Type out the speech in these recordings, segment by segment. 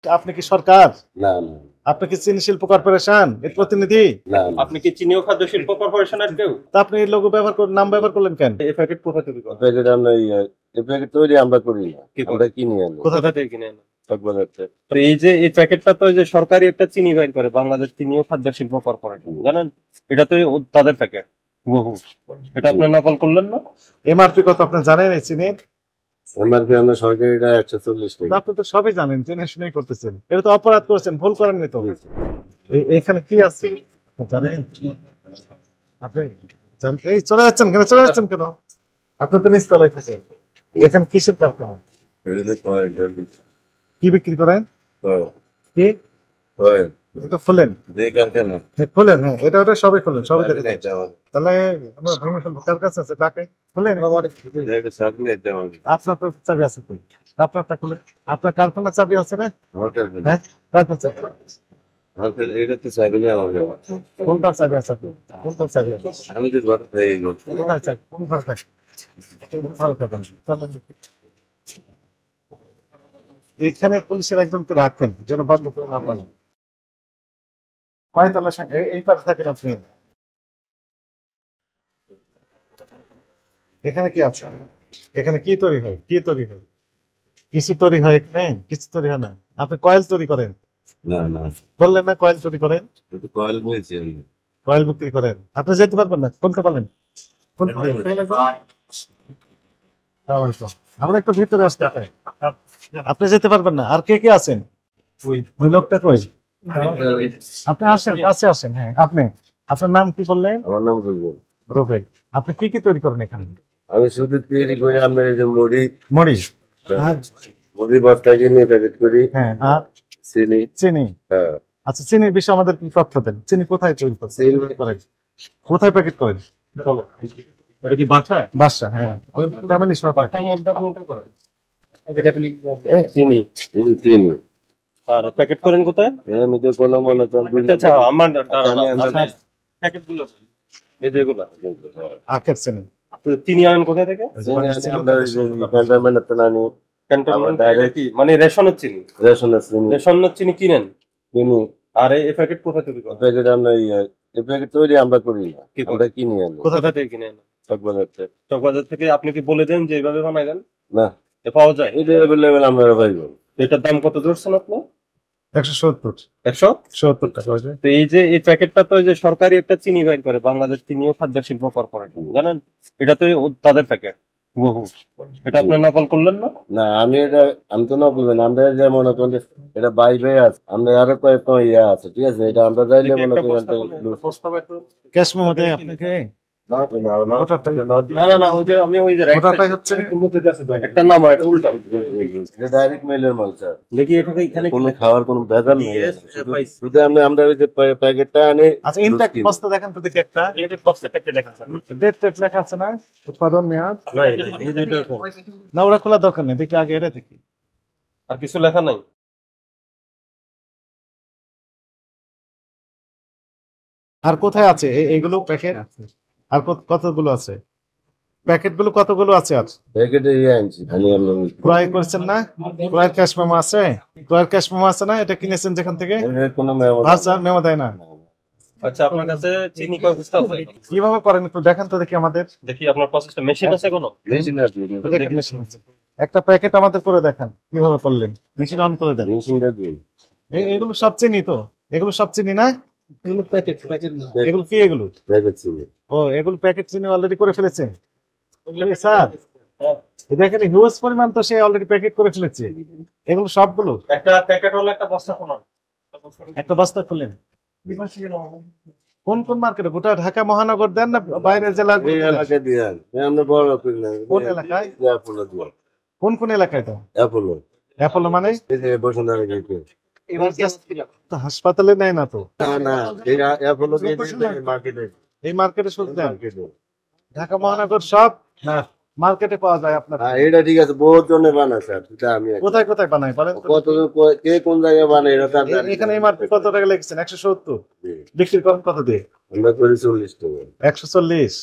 আপনি কি সরকার? না না আপনি কি চিনি শিল্প কর্পোরেশন এর প্রতিনিধি? না আপনি কি চিনি ও খাদ্য শিল্প কর্পোরেশনের কেউ? তা আপনি এই লোগো ব্যবহার করে নাম ব্যবহার করলেন কেন? এই প্যাকেট কোথা থেকে করেন? প্যাকেট আমরা এই প্যাকেট তৈরি আমরা করি না, কি করে? আমরা কিনি আনি কোথা থেকে কিনে আনেন? চকবাজার থেকে। তো এই যে এই প্যাকেটটা তো ওই যে সরকারি একটা চিনি বাইর করে বাংলাদেশ চিনি ও খাদ্য শিল্প কর্পোরেশন, জানেন? এটা তো তাদের প্যাকেট বহু। এটা আপনি নকল করলেন না? এমআরপি কত আপনি জানেন এই চিনির? এমআরপি আমরা সরকারিটা 140 টাকা। আপনি তো সবই জানেন, জেনে শুনেই করতেছেন। এটা তো অপরাধ করেছেন, ভুল করেননি তো। এখানে কি আছে জানেন? আপনি এই চলে যাচ্ছেন কেন? চলে যাচ্ছেন কেন? আপনি তো নিচতলায় থাকেন। এখানে কিসের কারখানা? কি বিক্রি করেন? কি এটা খুলেন, খুলেন। হ্যাঁ, এটা ওটা সবই খুলেন, সবই দেখেন। তাহলে আমরা ভেঙে ফেলবো। কার কাছে আছে ডাকে? খুলেন। আপনার তো চাবি আছে তো, আপনারটা খুলেন। আপনার কারখানার চাবি আছে না? হ্যাঁ, কার কাছে? কোনটার চাবি আছে? কোনটার চাবি আছে? কোনটার চাবি? কোন ঘরটা? কোন ঘরটা? তাহলে এখানে পুলিশের একজনকে রাখেন যেন বন্ধ করে না পারেন। কয়তলা এই পাশে থাকেন আপনি? এখানে কি আছে? এখানে কি তৈরি হয়? কি তৈরি হয়? কিছু তৈরি হয় এখানে? কিছু তৈরি হয় না। আপনি কয়েল তৈরি করেন? না না বললেন না কয়েল তৈরি করেন? কয়েল বলছি আমি। কয়েল বিক্রি করেন? আপনি যেতে পারবেন না, কোনটা পারেন? আমরা একটু ভিতরে আসতে পারি। আপনি যেতে পারবেন না। আর কে কে আছেন? ওই লোকটা কই? আপনি আসেন, কাছে আসেন। হ্যাঁ, আপনি আপনার নাম কি বললেন? আমার নাম রুবেল। রুবেল। আপনি কি কি তৈরি করেন এখানে? আমি শুধু তৈরি করি আমরা এই যে মরিচ। মুড়ি বস্তা কিনে প্যাকেট করি। হ্যাঁ, আর চিনি। চিনি। হ্যাঁ, আচ্ছা, চিনির বিষয়ে আমাদের কি তথ্য দেন? চিনি কোথায় তৈরি করেন? কোথায় প্যাকেট করেন? এটা কি বাসায়? বাসা। হ্যাঁ, ওই ফ্যামিলি সহ চিনি চিনি। আর প্যাকেট করেন কোথায়? আমি তো কোনো মনে আচ্ছা, আমার প্যাকেটগুলো এই যেগুলো আখের চিনি। চিনি আনেন কোথা থেকে? আমরা ক্যান্টনমেন্ট আনি। ক্যান্টনমেন্ট কি মানে রেশনের চিনি? রেশনের চিনি রেশনের চিনি কিনেন? কিনি। আর এই প্যাকেট কোথা থেকে করেন? প্যাকেট আমরা এই প্যাকেট তৈরি আমরা করি না, কি করে? আমরা কিনি আনি কোথা থেকে কিনে আনেন? চকবাজার থেকে। চকবাজার থেকে। আপনি কি বলে দেন যে এইভাবে বানাই দেন? না, এ পাওয়া যায়? এটা অ্যাভেলেবেল আমরা পাইব। এটার দাম কত ধরছেন আপনি? 170 170 টাকা হয়েছে। তো এই যে এই প্যাকেটটা তো ওই যে সরকারি একটা চিনি বাইর করে বাংলাদেশ চিনি ও খাদ্য শিল্প কর্পোরেশন, জানেন? এটা তো তাদের প্যাকেট বহু। এটা আপনি নকল করলেন না? না, আমি তো না বলবেন, আমরা যে মনে করেন যে এটা বাইবে আছে, আমরা আরো কয়েকটা ইয়ে আছে, ঠিক আছে, এটা আমরা যাইলে মনে করেন ক্যাশ মেমো দেয় আপনাকে? ওটাটাই না না না, ওই যে আমি ওই যে ওটাটাই হচ্ছে একটা নাম হয়, এটা উল্টা। এটা ডাইরেক্ট মেইলের মাল স্যার। দেখি এটাকে এখানে কোনো খাওয়ার কোনো ভেজাল নেই, শুধু আমরা ওই যে প্যাকেটটা আনি। আচ্ছা, ইনটেক বস্তা দেখেন তো দেখি একটা। এটার বক্সে প্যাকেট লেখা আছে ডেট টেট লেখা আছে না? উৎপাদন মেয়াদ না? এই যে এটা না, ওরা খোলা দরকার নেই। দেখি আগে এটা দেখি। আর কিছু লেখা নাই? আর কোথায় আছে এইগুলো প্যাকেট? আর কতগুলো আছে? প্যাকেট গুলো কতগুলো আছে? আর প্যাকেটে ইয়ে আনছি খালি আমরা ক্রয় করেছেন না? ক্রয়ের ক্যাশ মেমো আছে? ক্রয়ের ক্যাশ মেমো আছে না? এটা কিনেছেন যেখান থেকে? এর কোনো মেমো আচ্ছা, মেমো দেয় না। আচ্ছা, আপনার কাছে চিনি কয় বস্তা আছে? কিভাবে করেন একটু দেখান তো দেখি আমাদের। দেখি আপনার প্রসেসটা মেশিন আছে কোনো? মেশিন আছে, দেখি machine আছে। একটা প্যাকেট আমাদের করে দেখান কিভাবে করলেন। মেশিন অন করে দেন। মেশিনটা দিই। এগুলো সব চিনি তো? এগুলো সব চিনি না? এগুলো প্যাকেট এগুলো কি? এগুলো প্যাকেট চিনি। এগুলো প্যাকেট চিনি অলরেডি করে ফেলেছেন স্যার? দেখেন হিউজ পরিমাণ তো সে অলরেডি প্যাকেট করে ফেলেছে। এগুলো সবগুলো একটা প্যাকেট হলো একটা বস্তা কোন? একটা বস্তা খুলেন। কোন কোন মার্কেটে? গোটা ঢাকা মহানগর দেন না বাইরের জেলা? এই এলাকায় দিয়ে আমরা বড় করি না। কোন এলাকায়? অ্যাপোলো দিয়ে। কোন কোন এলাকায়? তো অ্যাপোলো অ্যাপোলো মানে এই যে বসুন্ধরা গেটে। তো হাসপাতালে নেয় না তো? না না, এই অ্যাপোলো দিয়ে মার্কেটে। এই মার্কেটে শুধু দেন? ঢাকা মহানগর সব মার্কেটে পাওয়া যায় আপনার? হ্যাঁ, এটা ঠিক আছে, বহুত জনে বানায় স্যার, এটা আমি কোথায় কোথায় বানায় বলেন তো? কত কে কোন জায়গায় বানায় এটা তার জানি না। এখানে এমআরপি কত টাকা লিখছেন? 170। বিক্রি করেন কত দিয়ে? আমরা করি 40 টাকা। 140।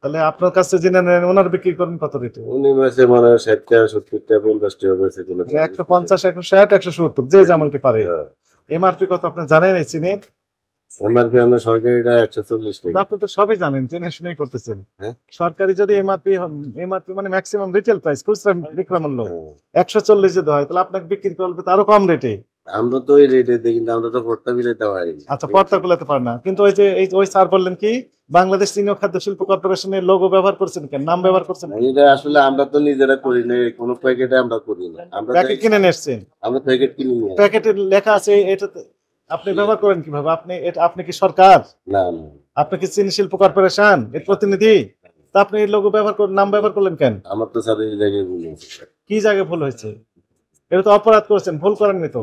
তাহলে আপনার কাছে জেনে নেন ওনার বিক্রি করেন কত রেটে? উনি মাসে মানে 60টা 70টা 50টা বেচে দিল। 150, 160, 170 যে যেমনটি পারে। এমআরপি কত আপনি জানেন এই চিনির? এমআরপি আমরা সরকারিটা 140 টাকা। আপনি তো সবই জানেন, জেনে শুনেই করতেছেন। হ্যাঁ। সরকারি যদি এমআরপি মানে ম্যাক্সিমাম রিটেল প্রাইস, খুচরা বিক্রয় মূল্য হ্যাঁ। 140 যদি হয় তাহলে আপনাকে বিক্রি করবে তো আরো কম রেটে। আমরা তো ওই রেটে দিই, কিন্তু আমরা তো ভর্তা বিলেতে পারি। আচ্ছা, পর্দা গুলাতে পারে না, কিন্তু ওই যে ওই স্যার বললেন কি বাংলাদেশ চিনি ও খাদ্য শিল্প কর্পোরেশনের লোগো ব্যবহার করছেন কেন, নাম ব্যবহার করছেন কেন? এটা আসলে আমরা তো নিজেরা করি না, কোনো প্যাকেটে আমরা করি না। আমরা প্যাকেট কিনে নিয়ে এসছেন, আমরা প্যাকেট কিনি না। প্যাকেটে লেখা আছে এটাতে, আপনি ব্যবহার করেন কিভাবে? আপনি কি সরকার? না না, আপনি কি চিনি শিল্প কর্পোরেশন এর প্রতিনিধি? তা আপনি এই লোগো ব্যবহার করে নাম ব্যবহার করলেন কেন? আমার তো স্যার এই জায়গায় ভুল হয়েছে। কি জায়গায় ভুল হয়েছে? এটা তো অপরাধ করেছেন, ভুল করেননি তো।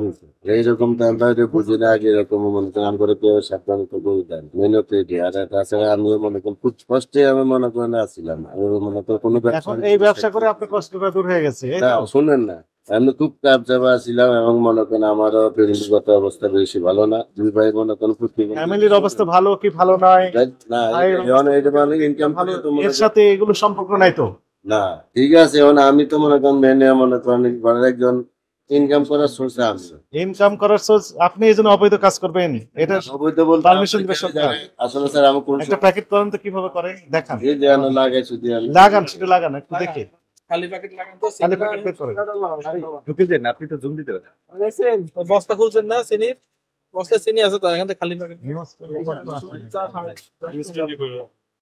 এইরকম তো আমরা এটা বুঝি না, আগে এরকম মনে করেন করে কেউ সাবধান তো করে দেন মেহনত এটি। আর তাছাড়া আমিও মনে করেন খুব কষ্টে আমি মনে করেন আসছিলাম, আমি মনে করেন কোনো এখন এই ব্যবসা করে আপনার কষ্টটা দূর হয়ে গেছে, এই না, তো? শুনেন না, আমি খুব কাপ চাপা ছিলাম এবং মনে করেন আমারও ফ্যামিলিগত অবস্থা বেশি ভালো না। দুই ভাই মনে করেন ফ্যামিলির অবস্থা ভালো কি ভালো নয় না, ভাইয়ের এটা মানে ইনকাম ভালো, এর সাথে এগুলো সম্পর্ক নাই তো। না, ঠিক আছে। এখন আমি তো মনে করেন মেনে মনে করেন ঘরের একজন ইনকাম করার সোর্স আমি ইনকাম করার সোর্স, আপনি এই জন্য অবৈধ কাজ করবেন? এটা অবৈধ বলতে পারমিশন দিবে সরকার। আসলে স্যার আমি কোন একটা প্যাকেট করেন তো কিভাবে করে দেখান, এই যে আনো লাগাই শুধু আমি লাগান, সেটা লাগান একটু দেখি। খালি প্যাকেট লাগান তো খালি প্যাকেট বের করেন। ঢুকে দেন, আপনি তো জুম দিতে পারেন। বস্তা খুলছেন না চিনির? বস্তা চিনি আছে তো, এখান থেকে খালি প্যাকেট।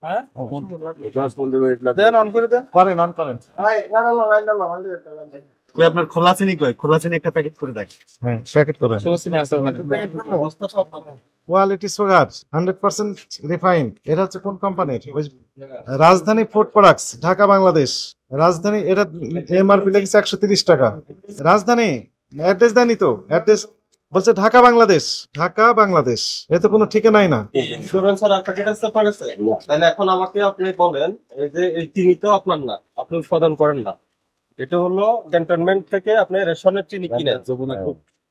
হ্যাঁ, 10-15 মিনিট লাগবে। দেন অন করে দেন। করেন, অন করেন। আপনার খোলা চিনি কই? খোলা চিনি একটা প্যাকেট করে দেখ। হ্যাঁ, প্যাকেট করেন। খোলা চিনি আছে ওখানে। বস্তা সব কোয়ালিটি সুগার 100% রিফাইন্ড। এটা হচ্ছে কোন কোম্পানির? রাজধানী ফুড প্রোডাক্টস, ঢাকা বাংলাদেশ। রাজধানী, এটা এমআরপি লেগেছে 130 টাকা। রাজধানী অ্যাড্রেস দেয়নি তো, অ্যাড্রেস বলছে ঢাকা বাংলাদেশ, ঢাকা বাংলাদেশ, এতে কোনো ঠিকানাই না। ইন্স্যুরেন্সের প্যাকেট আছে পারেছে। তাহলে এখন আমাকে আপনি বলেন, এই যে এই চিনি তো আপনার না, আপনি উৎপাদন করেন না। এটা হলো ক্যান্টনমেন্ট থেকে আপনি রেশনের চিনি কিনেন,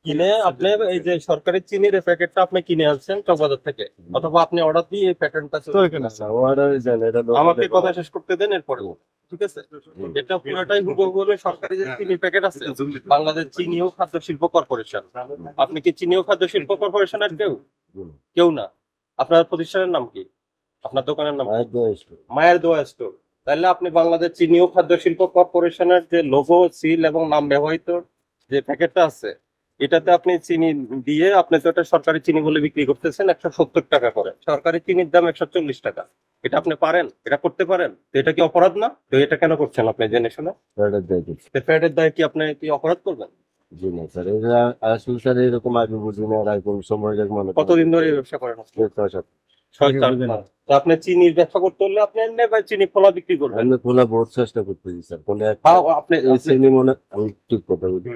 কিনে আপনি এই যে সরকারি চিনির এই প্যাকেটটা আপনি কিনে আনছেন চকবাজার থেকে, অথবা আপনি অর্ডার দিয়ে এই প্যাকেটটা তো এখানে আছে। অর্ডার দেন, এটা আমাকে কথা শেষ করতে দেন, এরপরে ঠিক আছে। এটা পুরোটাই হুবহু সরকারি যে চিনি প্যাকেট আছে, বাংলাদেশ চিনি ও খাদ্য শিল্প কর্পোরেশন। আপনি কি চিনি ও খাদ্য শিল্প কর্পোরেশনের কেউ না? আপনার প্রতিষ্ঠানের নাম কি? আপনার দোকানের নাম কি? মায়ের দোয়া স্টোর। তাহলে আপনি বাংলাদেশ চিনি ও খাদ্য শিল্প কর্পোরেশনের যে লোগো, সিল এবং নাম ব্যবহৃত যে প্যাকেটটা আছে, এটাতে আপনি চিনি দিয়ে আপনি তো এটা সরকারি চিনি বলে বিক্রি করতেছেন 170 টাকা করে। সরকারি চিনির দাম 140 টাকা। এটা আপনি পারেন? এটা করতে পারেন? তো এটা কি অপরাধ না? তো এটা কেন করছেন আপনি জেনে শুনে? ফ্যাটের দায় কি আপনি কি অপরাধ করবেন? জি না স্যার, এটা আসলে স্যার এরকম আগে বুঝি না, আর কোন সময় মনে কতদিন ধরে এই ব্যবসা করেন? 6-7 তো আপনি চিনির ব্যবসা করতে হলে আপনি এমনি বা চিনি খোলা বিক্রি করবেন। আমি খোলা বহুত চেষ্টা করতেছি স্যার, কোন আপনি এই শ্রেণী মনে আমি ঠিক কথা বলি,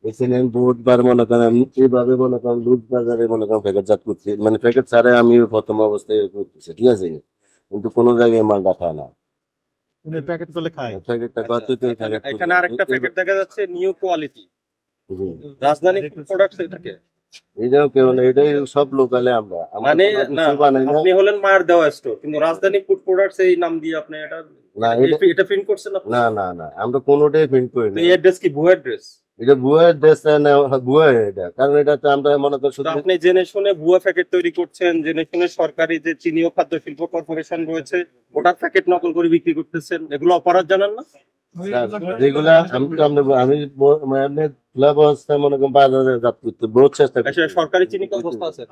এই শ্রেণী আমি বহুতবার মনে করেন আমি এইভাবে মনে করেন লুট বাজারে মনে করেন প্যাকেট জাত করছি, মানে প্যাকেট ছাড়াই আমি প্রথম অবস্থায় করতেছি, ঠিক আছে, কিন্তু কোনো জায়গায় মাল রাখা না, উনি প্যাকেট করলে খায়। প্যাকেটটা কত এখানে আরেকটা প্যাকেট দেখা যাচ্ছে, নিউ কোয়ালিটি রাজধানী প্রোডাক্টস। এটাকে এটাও কেউ না, এটাই সব লোকালে আমরা মানে না, আপনি হলেন মায়ের দেওয়া স্টোর, কিন্তু রাজধানী ফুড প্রোডাক্টস এই নাম দিয়ে আপনি এটা না, এটা প্রিন্ট করছেন আপনি? না না না, আমরা কোনোটাই প্রিন্ট করি না। এই অ্যাড্রেস কি ভুয়া অ্যাড্রেস? এটা ভুয়া দেশ না, ভুয়া এটা, কারণ এটা তো আমরা মনে করি শুধু আপনি জেনে শুনে ভুয়া প্যাকেট তৈরি করছেন, জেনে শুনে সরকারি যে চিনি ও খাদ্য শিল্প কর্পোরেশন রয়েছে ওটার প্যাকেট নকল করে বিক্রি করতেছেন, এগুলো অপরাধ জানেন না? যেগুলা আমি মানে খোলা অবস্থায় মনে করেন বাজারে জাত করতে বহুত চেষ্টা করি। সরকারি চিনি কোন অবস্থা আছে?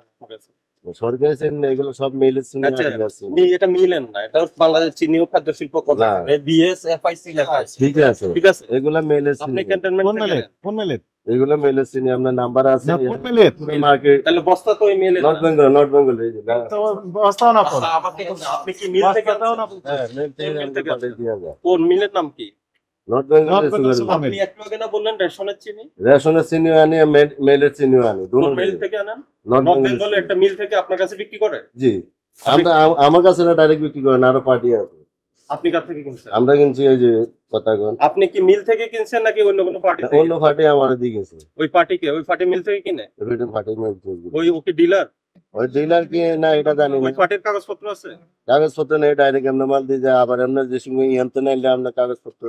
সরকারি শ্রেণী এগুলো সব মিলের শ্রেণী আচ্ছা, আছে। এটা মিলেন না, এটা বাংলাদেশ চিনি ও খাদ্য শিল্প কর্পোরেশন বিএসএফআইসি লেখা আছে। ঠিক আছে, ঠিক আছে, এগুলা মেলের আপনি শ্রেণী, ক্যান্টনমেন্ট কোন মেলেট? কোন মেলেট? এগুলো মেলের শ্রেণী, আপনার নাম্বার আছে না, কোন মেলেট? মার্কেট তাহলে বস্তা তো ওই মেলে নর্থ বেঙ্গল এই যে তো বস্তাও না পড়ে। আপনি কি মিল থেকে বস্তাটাও না। হ্যাঁ মেল থেকে আমাদের পাঠিয়ে দেওয়া যায়। কোন মিলের নাম কি? North Bengal north Bengal sugar আপনি একটু আগে না বললেন রেশনের চিনি? রেশনের চিনি আনি, মেলের চিনি আনি, কোন দুটো মিল থেকে আনেন? North north Bengal. বেঙ্গলে একটা মিল থেকে আপনার কাছে বিক্রি করে? জি, আমরা আমার কাছে না ডাইরেক্ট বিক্রি করেন, আরো পার্টি আছে, আপনি কাছ থেকে কিনছেন? আমরা কিনছি এই যে কথাগণ। আপনি কি মিল থেকে কিনছেন নাকি অন্য কোনো পার্টি থেকে? অন্য পার্টি আমার দিয়ে গেছে, ওই পার্টিকে, ওই পার্টি মিল থেকে কিনে? ওইটা পার্টি মেল থেকে। ওই ওকে ডিলার? ওই ডিলার কি না এটা জানি না, ওই পাটের কাগজপত্র আছে? কাগজপত্র নেই, ডাইরেক্ট আমরা মাল দিয়ে যায়, আবার আপনার যে সঙ্গে ইয়ান্ত নাইলে আপনার কাগজপত্র।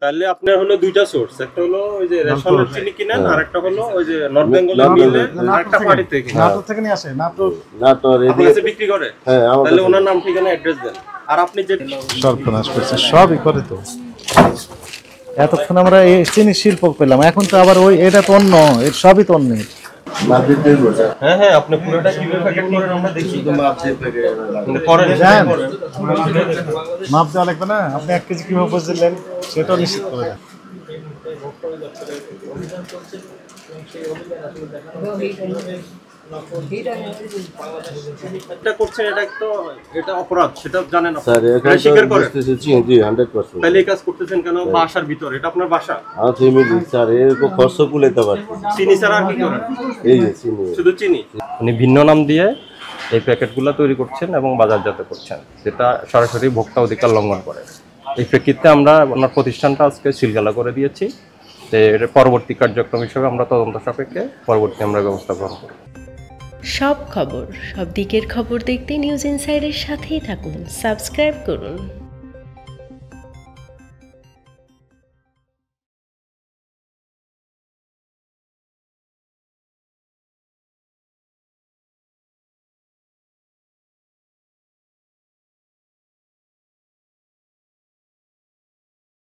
তাহলে আপনার হলো দুইটা সোর্স, একটা হলো ওই যে রেশনের চিনি কিনেন, হ্যাঁ। আর একটা হলো ওই যে নর্থ বেঙ্গলের নর্থ মিলে বেঙ্গল, আরেকটা পার্টি থেকে কিনেন। নাটোর থেকে নিয়ে আসে, নাটোর না তো আপনার এদিকে কাছে বিক্রি করে? হ্যাঁ আমার তাহলে কাছে। ওনার নাম ঠিকানা অ্যাড্রেস দেন। আর আপনি যে সর্বনাশ করছে, সবই করে তো। এতক্ষণ আমরা এই চিনি শিল্প পেলাম, এখন তো আবার ওই এটা তো অন্য, এর সবই তো অন্য। মাপ দিতে বলছে, হ্যাঁ হ্যাঁ, আপনি পুরোটা কিভাবে প্যাকেট করেন আমরা দেখি। শুধু মাপ দিয়ে প্যাকেট আপনি করেন জান, করেন। মাপ দেওয়া লাগবে না? আপনি 1 কেজি কিভাবে বুঝলেন সেটাও নিশ্চিত করে দেন। এটা করছেন, এটা অপরাধ, সেটা জানেন আপনি? স্যার এটা এখন স্বীকার তো করেন? বুঝতেছি জি 100%। তাহলে এই কাজ করতেছেন কেন বাসার ভিতর? এটা আপনার বাসা। আমার তো ইমিডিয়েট স্যার এরকম খরচ কুলাইতে পারছি, চিনি ছাড়া আর কি করেন? এই যে চিনি শুধু চিনি। উনি ভিন্ন নাম দিয়ে এই প্যাকেটগুলো তৈরি করছেন এবং বাজারজাত করছেন, যেটা সরাসরি ভোক্তা অধিকার লঙ্ঘন করে। এই প্রেক্ষিতে আমরা ওনার প্রতিষ্ঠানটা আজকে সিলগালা করে দিয়েছি। তো এর পরবর্তী কার্যক্রম হিসেবে আমরা তদন্ত সাপেক্ষে পরবর্তী আমরা ব্যবস্থা গ্রহণ করব। সব খবর, সব দিকের খবর দেখতে নিউজ ইনসাইডের সাথেই থাকুন, সাবস্ক্রাইব করুন।